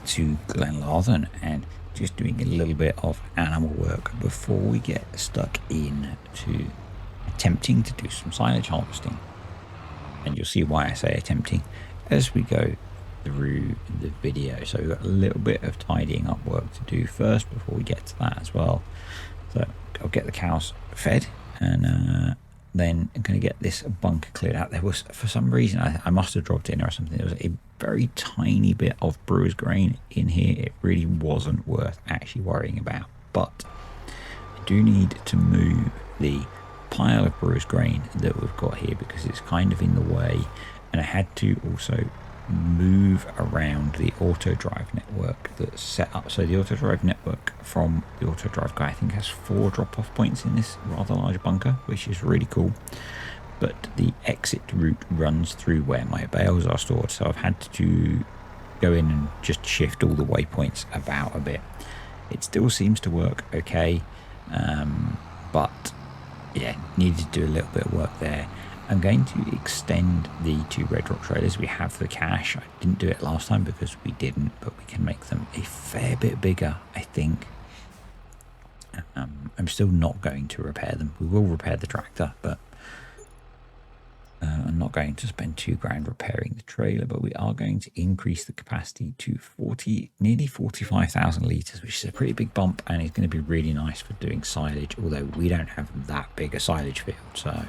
to Glenlarden and just doing a little bit of animal work before we get stuck in to attempting to do some silage harvesting. And you'll see why I say attempting as we go through the video. So we've got a little bit of tidying up work to do first before we get to that as well. So I'll get the cows fed, and then I'm going to get this bunker cleared out. There was, for some reason, I must have dropped in or something. There was a very tiny bit of brewer's grain in here. It really wasn't worth actually worrying about. But I do need to move the pile of brewer's grain that we've got here because it's kind of in the way. And I had to also move around the auto drive network that's set up. So the auto drive network from the auto drive guy, I think, has 4 drop-off points in this rather large bunker, which is really cool. But the exit route runs through where my bales are stored, so I've had to go in and just shift all the waypoints about a bit. It still seems to work okay, but yeah, needed to do a little bit of work there. I'm going to extend the 2 red rock trailers. We have the cash. I didn't do it last time because we didn't, but we can make them a fair bit bigger, I think. I'm still not going to repair them. We will repair the tractor, but I'm not going to spend £2,000 repairing the trailer, but we are going to increase the capacity to nearly 45,000 litres, which is a pretty big bump, and it's going to be really nice for doing silage, although we don't have that big a silage field, so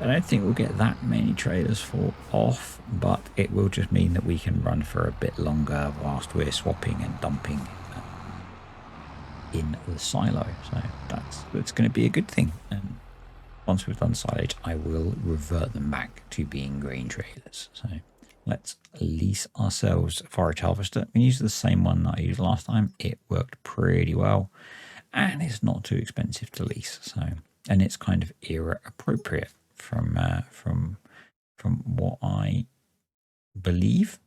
I don't think we'll get that many trailers off, but it will just mean that we can run for a bit longer whilst we're swapping and dumping in the silo. So that's going to be a good thing. And once we've done silage, I will revert them back to being grain trailers. So let's lease ourselves a forage harvester. We use the same one that I used last time. It worked pretty well, and it's not too expensive to lease. So, and it's kind of era appropriate from what I believe.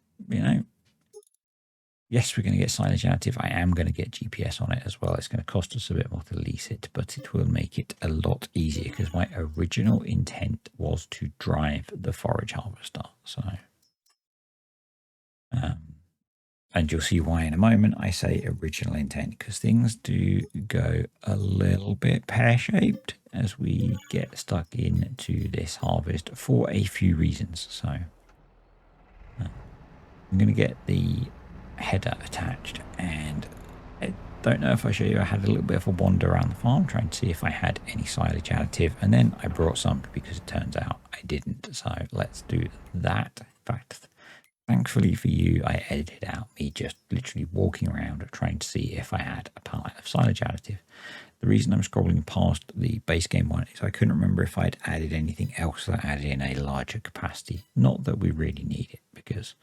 Yes, we're going to get silage additive. I am going to get GPS on it as well. It's going to cost us a bit more to lease it, but it will make it a lot easier because my original intent was to drive the forage harvester. So, and you'll see why in a moment. I say original intent because things do go a little bit pear-shaped as we get stuck into this harvest for a few reasons. So I'm going to get the header attached, and I don't know if I show you, I had a little bit of a wander around the farm trying to see if I had any silage additive, and then I brought some because it turns out I didn't. So let's do that. In fact, thankfully for you, I edited out me just literally walking around trying to see if I had a pallet of silage additive. The reason I'm scrolling past the base game one is I couldn't remember if I'd added anything else that added in a larger capacity. Not that we really need it, because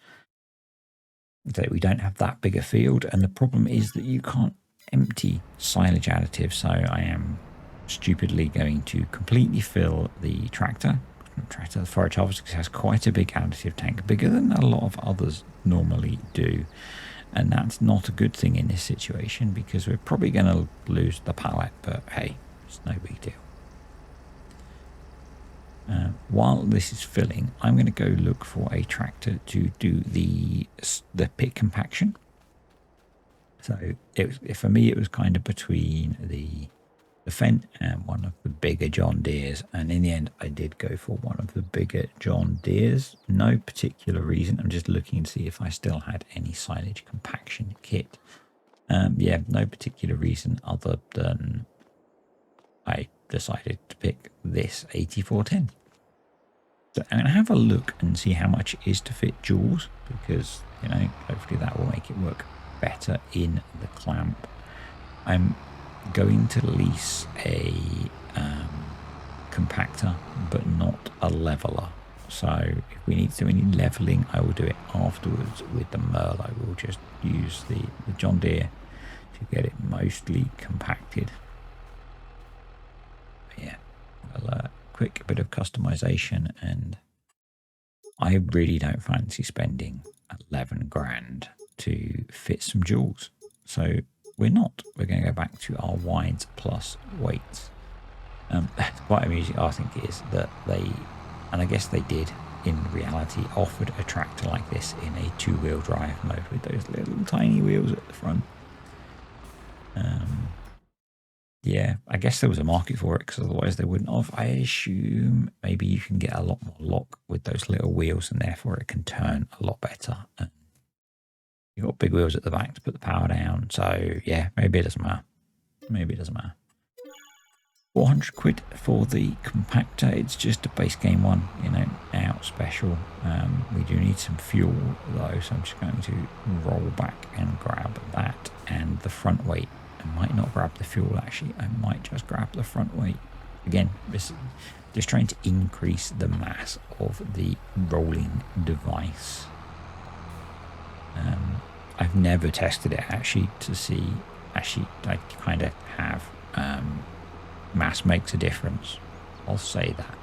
we don't have that big a field, and the problem is that you can't empty silage additive. So I am stupidly going to completely fill the tractor, the forage harvester, because it has quite a big additive tank, bigger than a lot of others normally do. And that's not a good thing in this situation because we're probably going to lose the pallet, but hey, it's no big deal. While this is filling, I'm going to go look for a tractor to do the pit compaction. So for me, it was kind of between the Fendt and one of the bigger John Deeres, and in the end I did go for one of the bigger John Deeres. No particular reason. I'm just looking to see if I still had any silage compaction kit. Yeah, no particular reason other than I decided to pick this 8410. So I'm going to have a look and see how much it is to fit duals, because hopefully that will make it work better in the clamp. I'm going to lease a compactor but not a leveler, so if we need to do any leveling I will do it afterwards with the Merle. I will just use the John Deere to get it mostly compacted. But yeah, well, quick bit of customization, and I really don't fancy spending 11 grand to fit some duals, so we're going to go back to our wides plus weights. Quite amusing, I think, is that they and I guess they did in reality, offered a tractor like this in a 2-wheel drive mode with those little tiny wheels at the front. Yeah, I guess there was a market for it because otherwise they wouldn't have. I assume maybe you can get a lot more lock with those little wheels and therefore it can turn a lot better. You've got big wheels at the back to put the power down. So yeah, maybe it doesn't matter. Maybe it doesn't matter. 400 quid for the compactor. It's just a base game one, you know, out special. We do need some fuel though, so I'm just going to roll back and grab that and the front weight. I might not grab the fuel actually, I might just grab the front weight. Again, this just trying to increase the mass of the rolling device. I've never tested it actually to see, actually I kind of have, mass makes a difference. I'll say that.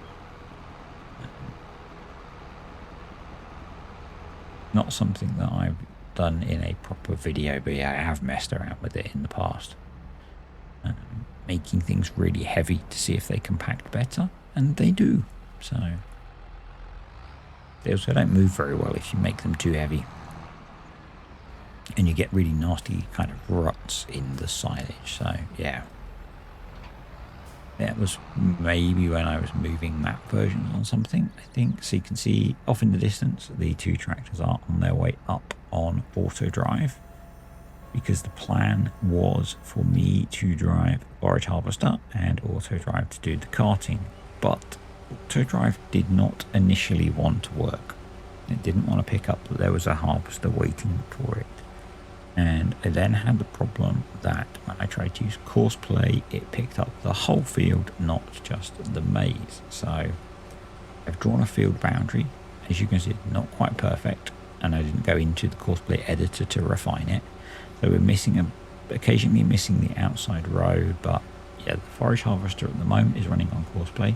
Not something that I've done in a proper video, but yeah, I have messed around with it in the past. Making things really heavy to see if they compact better, and they do. So they also don't move very well if you make them too heavy. And you get really nasty kind of ruts in the silage. So yeah. That was maybe when I was moving map versions on something, I think. So you can see off in the distance, the two tractors are on their way up on auto drive, because the plan was for me to drive forage harvester and auto drive to do the carting. But auto drive did not initially want to work. It didn't want to pick up that there was a harvester waiting for it. And I then had the problem that when I tried to use course play, it picked up the whole field, not just the maize. So I've drawn a field boundary. As you can see, not quite perfect. And I didn't go into the course play editor to refine it. So we're missing occasionally missing the outside row. But yeah, the forage harvester at the moment is running on course play.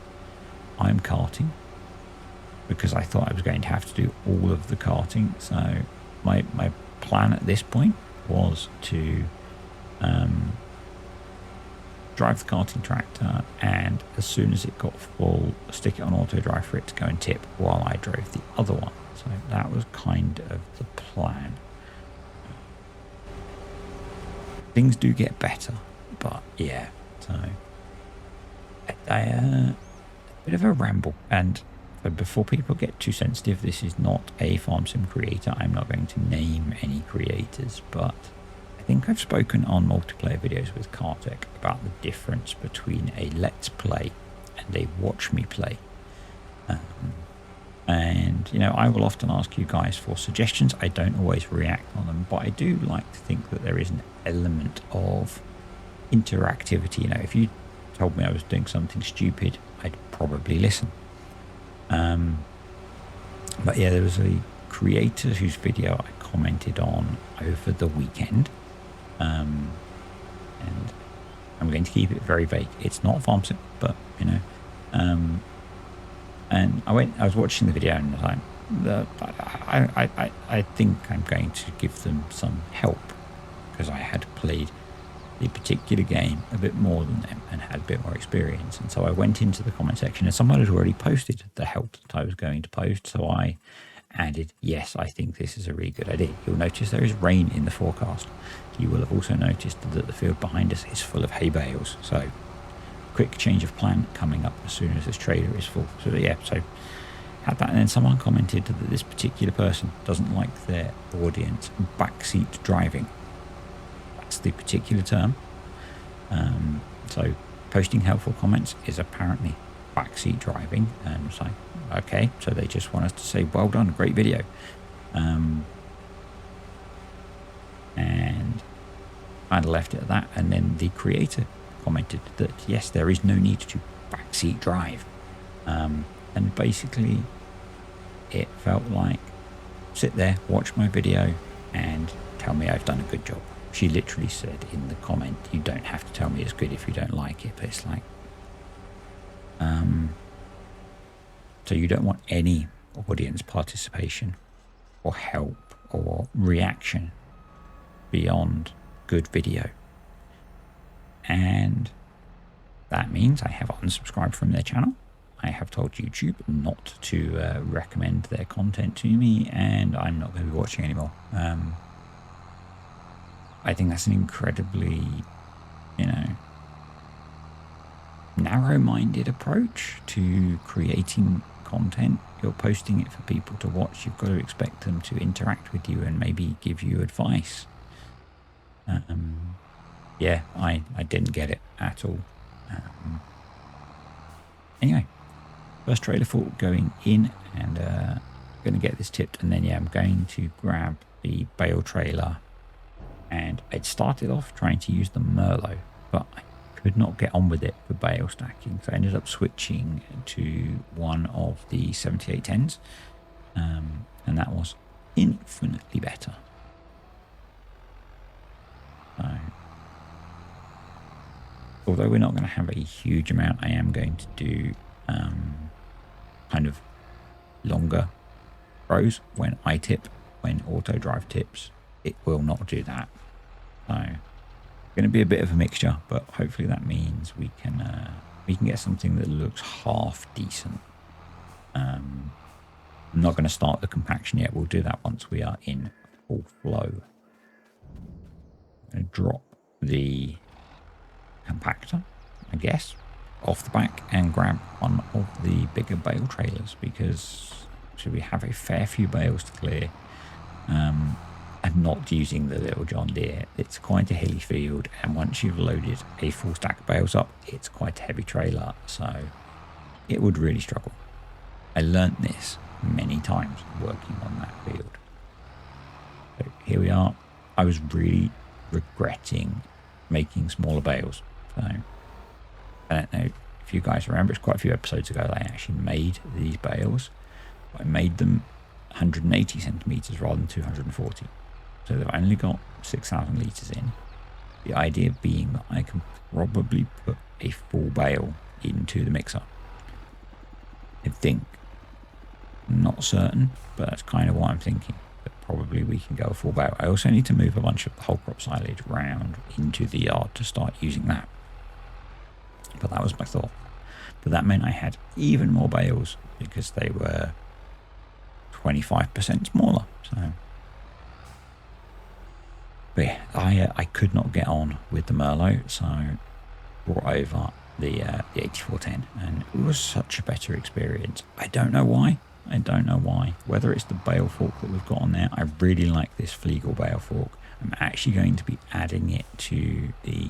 I'm carting because I thought I was going to have to do all of the carting. So my plan at this point was to drive the carting tractor, and as soon as it got full, stick it on auto drive for it to go and tip while I drove the other one. So that was kind of the plan. Things do get better, but yeah, so a bit of a ramble. And before people get too sensitive, this is not a farm sim creator. I'm not going to name any creators, but I think I've spoken on multiplayer videos with Kartek about the difference between a let's play and a watch me play. And, you know, I will often ask you guys for suggestions. I don't always react on them, but I do like to think that there is an element of interactivity. You know, if you told me I was doing something stupid, I'd probably listen. But yeah, there was a creator whose video I commented on over the weekend, and I'm going to keep it very vague. It's not farm sim, but you know, and I was watching the video and I think I'm going to give them some help, because I had played the particular game a bit more than them and had a bit more experience. And so I went into the comment section, and someone had already posted the help that I was going to post. So I added, yes, I think this is a really good idea. You'll notice there is rain in the forecast. You will have also noticed that the field behind us is full of hay bales. So quick change of plan coming up as soon as this trailer is full. So yeah, so had that, and then someone commented that this particular person doesn't like their audience backseat driving. That's the particular term. So posting helpful comments is apparently backseat driving, and it's like, okay, so they just want us to say well done, great video. And I'd left it at that, and then the creator commented that yes, there is no need to backseat drive, and basically it felt like sit there, watch my video and tell me I've done a good job. She literally said in the comment, you don't have to tell me it's good if you don't like it. But it's like, so you don't want any audience participation or help or reaction beyond good video. And that means I have unsubscribed from their channel. I have told YouTube not to recommend their content to me, and I'm not going to be watching anymore. I think that's an incredibly, narrow-minded approach to creating content. You're posting it for people to watch. You've got to expect them to interact with you and maybe give you advice. Yeah, I didn't get it at all. Anyway, first trailer fork going in, and going to get this tipped, and then I'm going to grab the bale trailer. And I'd started off trying to use the Merlot, but I could not get on with it for bale stacking, so I ended up switching to one of the 7810s, and that was infinitely better. So, although we're not going to have a huge amount, I am going to do kind of longer rows when I tip. When auto drive tips, it will not do that. So going to be a bit of a mixture, but hopefully that means we can get something that looks half decent. I'm not going to start the compaction yet. We'll do that once we are in full flow. I'm going to drop the compactor, I guess, off the back and grab one of the bigger bale trailers, because we have a fair few bales to clear. And not using the little John Deere. It's quite a hilly field, and once you've loaded a full stack of bales up, it's quite a heavy trailer, so it would really struggle. I learnt this many times working on that field. So here we are. I was really regretting making smaller bales. So I don't know if you guys remember, it's quite a few episodes ago that I actually made these bales. I made them 180 centimeters rather than 240. So they've only got 6,000 litres in. The idea being that I can probably put a full bale into the mixer. I think. Not certain, but that's kind of what I'm thinking. But probably we can go a full bale. I also need to move a bunch of the whole crop silage round into the yard to start using that. But that was my thought. But that meant I had even more bales because they were 25% smaller. So. But yeah, I could not get on with the Merlot, so brought over the 8410, and it was such a better experience. I don't know why. Whether it's the bale fork that we've got on there. I really like this Flegel bale fork. I'm actually going to be adding it to the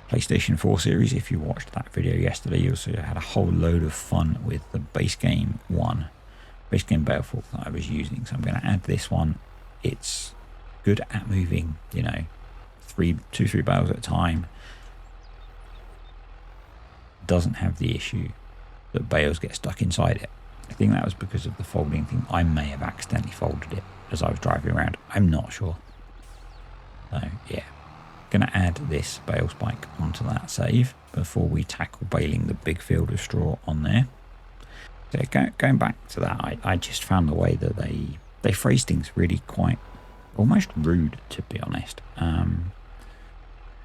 PlayStation 4 series. If you watched that video yesterday, you also had a whole load of fun with the base game bale fork that I was using. So I'm going to add this one. It's good at moving, 3 bales at a time. Doesn't have the issue that bales get stuck inside it. I think that was because of the folding thing. I may have accidentally folded it as I was driving around. I'm not sure. So yeah, gonna add this bale spike onto that save before we tackle baling the big field of straw on there. So going back to that, I just found the way that they phrase things really quite almost rude, to be honest.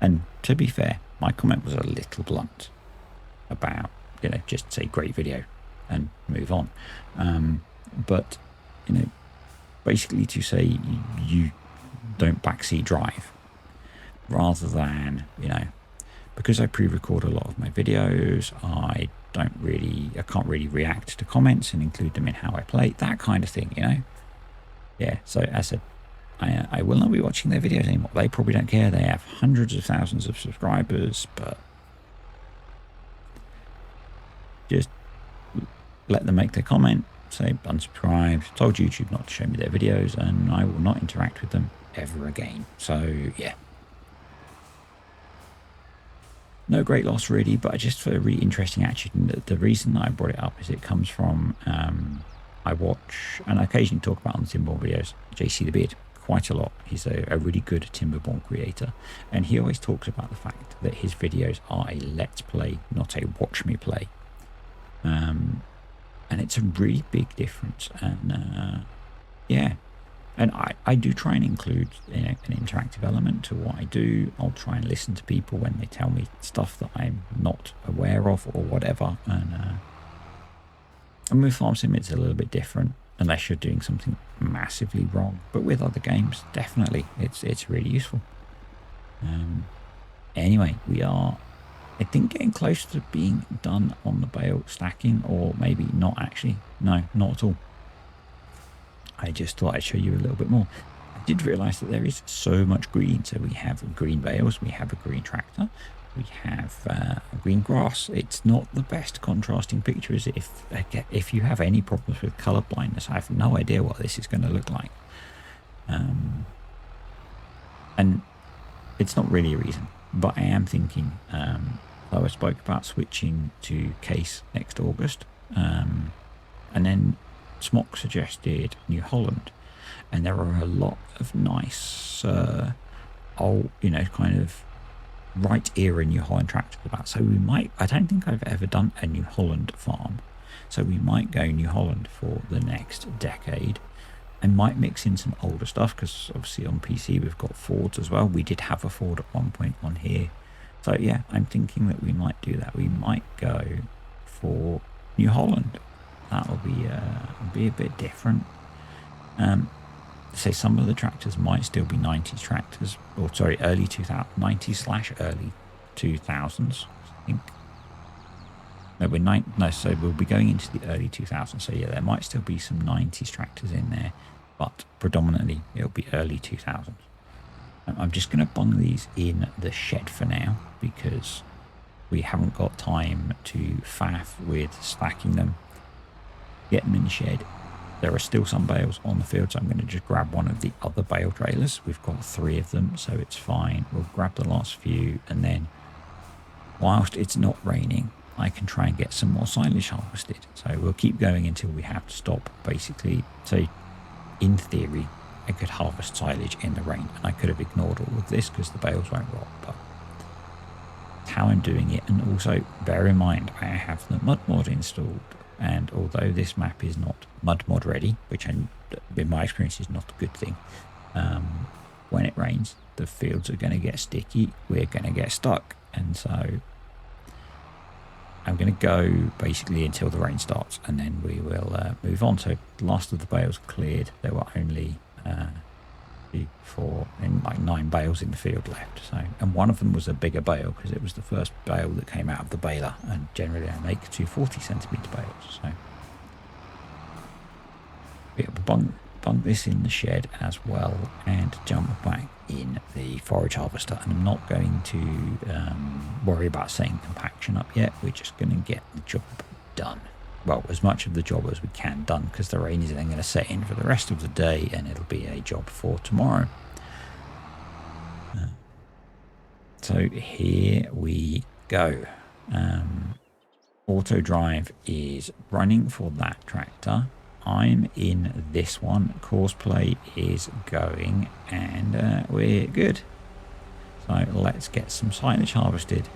And to be fair, my comment was a little blunt about, just say great video and move on. But, basically to say you don't backseat drive, rather than, because I pre-record a lot of my videos, I can't really react to comments and include them in how I play, that kind of thing, Yeah, so as I said, I will not be watching their videos anymore. They probably don't care. They have hundreds of thousands of subscribers, but just let them make their comment, say unsubscribed, told YouTube not to show me their videos, and I will not interact with them ever again. So yeah, no great loss really, but just for a really interesting attitude. The reason I brought it up is it comes from I watch and I occasionally talk about on the Timberborn videos JC the Beard quite a lot. He's a really good Timberborn creator, and he always talks about the fact that his videos are a let's play, not a watch me play. And it's a really big difference. And yeah, and I do try and include an interactive element to what I do. I'll try and listen to people when they tell me stuff that I'm not aware of or whatever. And And with Farm Sim, it's a little bit different, unless you're doing something massively wrong. But with other games, definitely, it's really useful. Anyway, we are, I think, getting close to being done on the bale stacking, or maybe not actually. No, not at all. I just thought I'd show you a little bit more. I did realise that there is so much green. So we have green bales, we have a green tractor, we have green grass. It's not the best contrasting picture, is it? If you have any problems with colour blindness, I have no idea what this is going to look like. And it's not really a reason, but I am thinking, though I spoke about switching to case next August, and then Smock suggested New Holland, and there are a lot of nice old, kind of right era New Holland tractors about. So we might, I don't think I've ever done a New Holland farm, so we might go New Holland for the next decade, and might mix in some older stuff, because obviously on PC we've got Fords as well. We did have a Ford at one point on here, so yeah, I'm thinking that we might do that. We might go for New Holland. That'll be a bit different. So some of the tractors might still be 90s tractors, or sorry, early 2000s, 90s/early 2000s, I think. No, so we'll be going into the early 2000s. So yeah, there might still be some 90s tractors in there, but predominantly it'll be early 2000s. I'm just going to bung these in the shed for now, because we haven't got time to faff with stacking them. Get them in the shed. There are still some bales on the field, so I'm going to just grab one of the other bale trailers. We've got 3 of them, so it's fine. We'll grab the last few, and then whilst it's not raining, I can try and get some more silage harvested. So we'll keep going until we have to stop, basically. So in theory, I could harvest silage in the rain, and I could have ignored all of this because the bales won't rot, but it's how I'm doing it. And also bear in mind, I have the mud mod installed. And although this map is not mud mod ready, which in my experience is not a good thing, when it rains, the fields are going to get sticky, we're going to get stuck. And so I'm going to go basically until the rain starts, and then we will move on. So the last of the bales cleared. There were only 9 bales in the field left. So, and one of them was a bigger bale, because it was the first bale that came out of the baler, and generally I make 240 centimetre bales. So yeah, bung this in the shed as well, and jump back in the forage harvester. And I'm not going to worry about setting compaction up yet. We're just going to get the job done. Well, as much of the job as we can done, because the rain is then going to set in for the rest of the day, and it'll be a job for tomorrow. So here we go. Auto drive is running for that tractor. I'm in this one. Course play is going, and we're good. So let's get some silage harvested.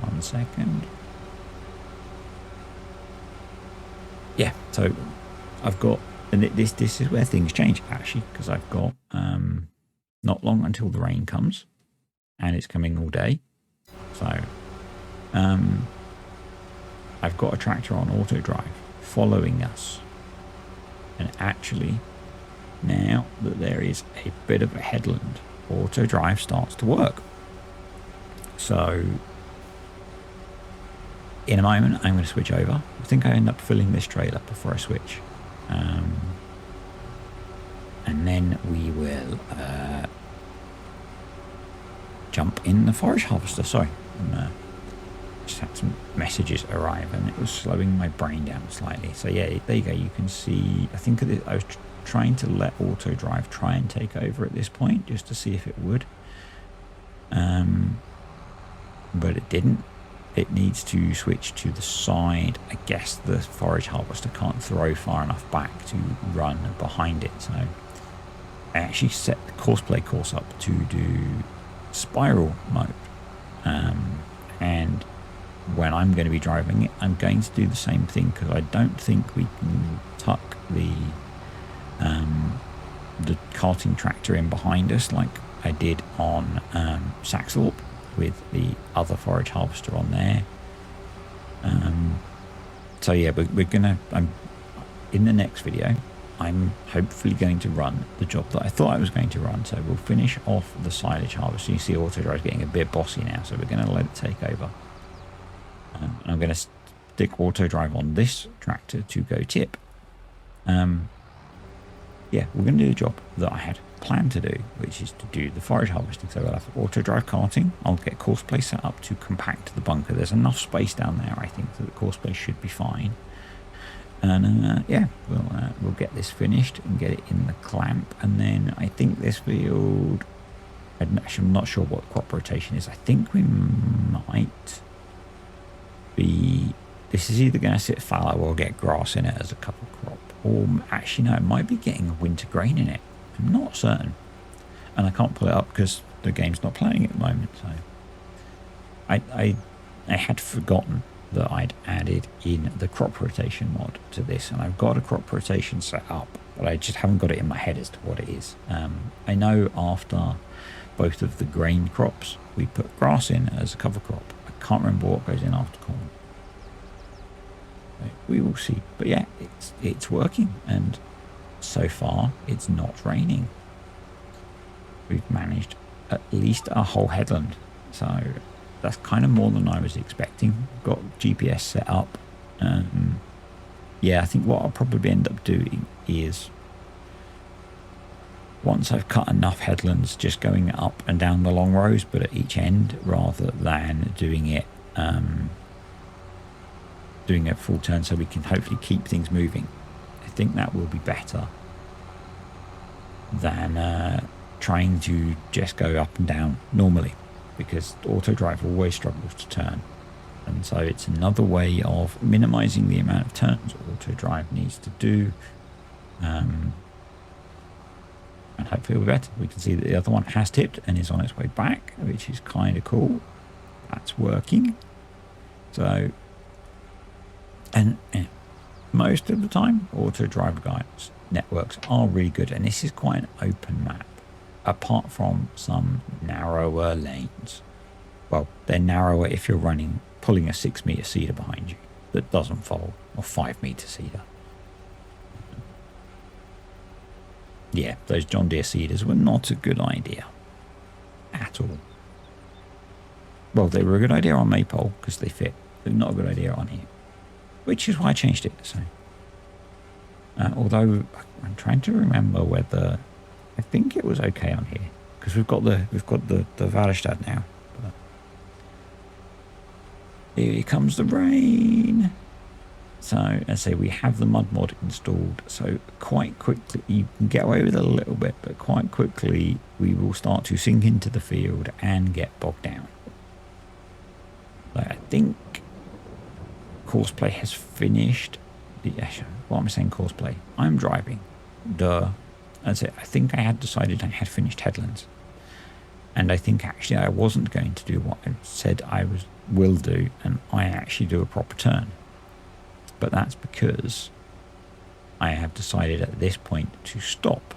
1 second. Yeah, so I've got, and this is where things change actually, because I've got not long until the rain comes, and it's coming all day. So I've got a tractor on auto drive following us, and actually now that there is a bit of a headland, auto drive starts to work. So in a moment I'm going to switch over. I think I end up filling this trailer before I switch, and then we will jump in the forage harvester. Sorry, just had some messages arrive, and it was slowing my brain down slightly. So yeah, there you go. You can see, I think I was trying to let auto drive try and take over at this point, just to see if it would, but it didn't. It needs to switch to the side. I guess the forage harvester can't throw far enough back to run behind it. So I actually set the course up to do spiral mode, and when I'm going to be driving it, I'm going to do the same thing, because I don't think we can tuck the carting tractor in behind us like I did on Saxthorpe with the other forage harvester on there. So yeah, we're gonna. In the next video, I'm hopefully going to run the job that I thought I was going to run. So we'll finish off the silage harvest. You see auto drive getting a bit bossy now, so we're going to let it take over. And I'm going to stick auto drive on this tractor to go tip. Yeah, we're going to do the job that I had planned to do, which is to do the forage harvesting. So we'll have auto drive carting. I'll get course play set up to compact the bunker. There's enough space down there, I think, that the course play should be fine. And yeah, we'll get this finished and get it in the clamp. And then I think this field, I'm not sure what crop rotation is. I think we might be, this is either going to sit fallow or get grass in it as a cover crop. Or actually, no, it might be getting a winter grain in it. I'm not certain. And I can't pull it up because the game's not playing at the moment. So I had forgotten that I'd added in the crop rotation mod to this. And I've got a crop rotation set up, but I just haven't got it in my head as to what it is. I know after both of the grain crops, we put grass in as a cover crop. I can't remember what goes in after corn. We will see, but yeah, it's working, and so far it's not raining. We've managed at least a whole headland, so that's kind of more than I was expecting. Got GPS set up. Yeah, I think what I'll probably end up doing is, once I've cut enough headlands, just going up and down the long rows, but at each end, rather than doing it full turn, so we can hopefully keep things moving. I think that will be better than trying to just go up and down normally, because auto drive always struggles to turn, and so it's another way of minimizing the amount of turns auto drive needs to do, and hopefully it'll be better. We can see that the other one has tipped and is on its way back, which is kind of cool. That's working. So, and most of the time, auto drive guides networks are really good, and this is quite an open map, apart from some narrower lanes. Well, they're narrower if you're pulling a 6-meter seeder behind you that doesn't fold, or 5-meter seeder. Yeah, those John Deere seeders were not a good idea at all. Well, they were a good idea on Maypole because they fit. They're not a good idea on here, which is why I changed it. So, although I'm trying to remember whether I think it was okay on here, because we've got the Varestad now. But here comes the rain. So, as I say, we have the mud mod installed. So quite quickly, you can get away with it a little bit, but quite quickly we will start to sink into the field and get bogged down. So I think courseplay has finished. What am I saying? Courseplay. I'm driving. Duh. That's it. I think I had decided I had finished headlands, and I think actually I wasn't going to do what I said I will do, and I actually do a proper turn. But that's because I have decided at this point to stop.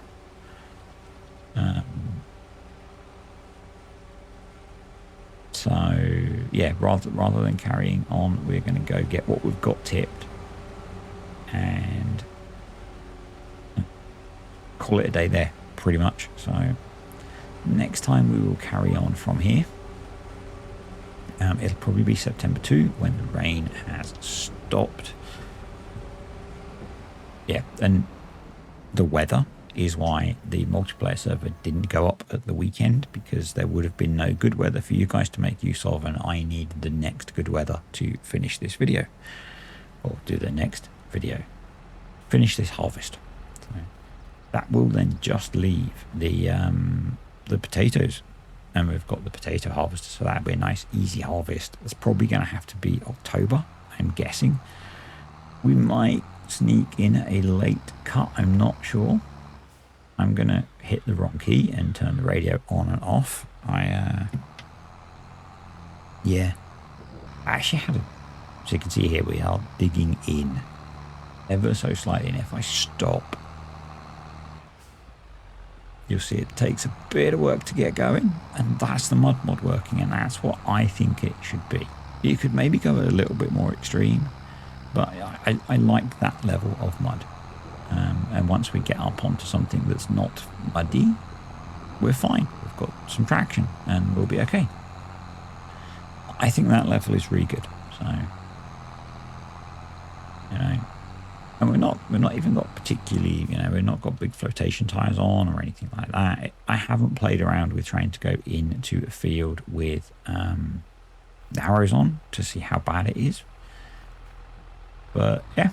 So yeah, rather than carrying on, we're going to go get what we've got tipped and call it a day there, pretty much. So next time we will carry on from here. It'll probably be September 2 when the rain has stopped. Yeah, and the weather is why the multiplayer server didn't go up at the weekend, because there would have been no good weather for you guys to make use of, and I needed the next good weather to finish this video, or do the next video, finish this harvest. So that will then just leave the potatoes, and we've got the potato harvester, so that'll be a nice easy harvest. It's probably going to have to be October, I'm guessing. We might sneak in a late cut, I'm not sure. I'm gonna hit the wrong key and turn the radio on and off. Yeah, I actually had so you can see here we are digging in ever so slightly, and if I stop, you'll see it takes a bit of work to get going, and that's the mud mod working, and that's what I think it should be. You could maybe go a little bit more extreme, But I like that level of mud. And once we get up onto something that's not muddy, we're fine. We've got some traction and we'll be okay. I think that level is really good. So, you know, and we're not even got particularly, you know, we're not got big flotation tires on or anything like that. I haven't played around with trying to go into a field with the arrows on to see how bad it is. But yeah,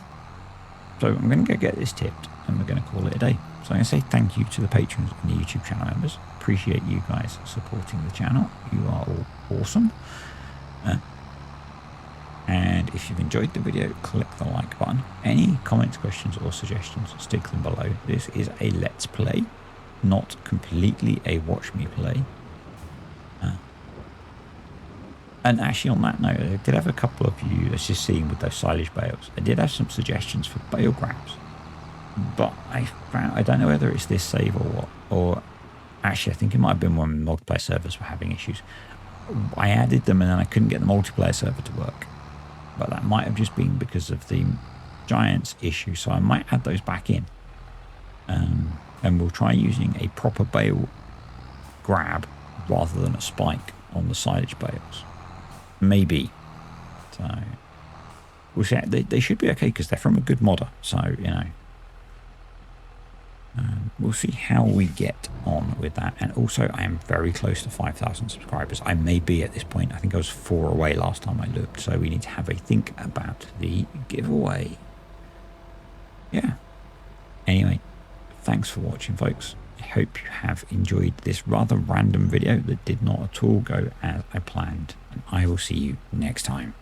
so I'm going to go get this tipped and we're going to call it a day. So I'm going to say thank you to the patrons and the YouTube channel members. Appreciate you guys supporting the channel. You are all awesome. And if you've enjoyed the video, click the like button. Any comments, questions or suggestions, stick them below. This is a let's play, not completely a watch me play. And actually on that note, I did have a couple of you, as you've seen with those silage bales, I did have some suggestions for bale grabs. But I don't know whether it's this save or what, or actually I think it might have been when multiplayer servers were having issues. I added them and then I couldn't get the multiplayer server to work. But that might have just been because of the Giants issue, so I might add those back in. And we'll try using a proper bale grab rather than a spike on the silage bales. Maybe. So we'll see. They should be okay because they're from a good modder, so you know. We'll see how we get on with that. And also I am very close to 5,000 subscribers. I may be at this point. I think I was 4 away last time I looked, so we need to have a think about the giveaway. Yeah, anyway, thanks for watching, folks. I hope you have enjoyed this rather random video that did not at all go as I planned, and I will see you next time.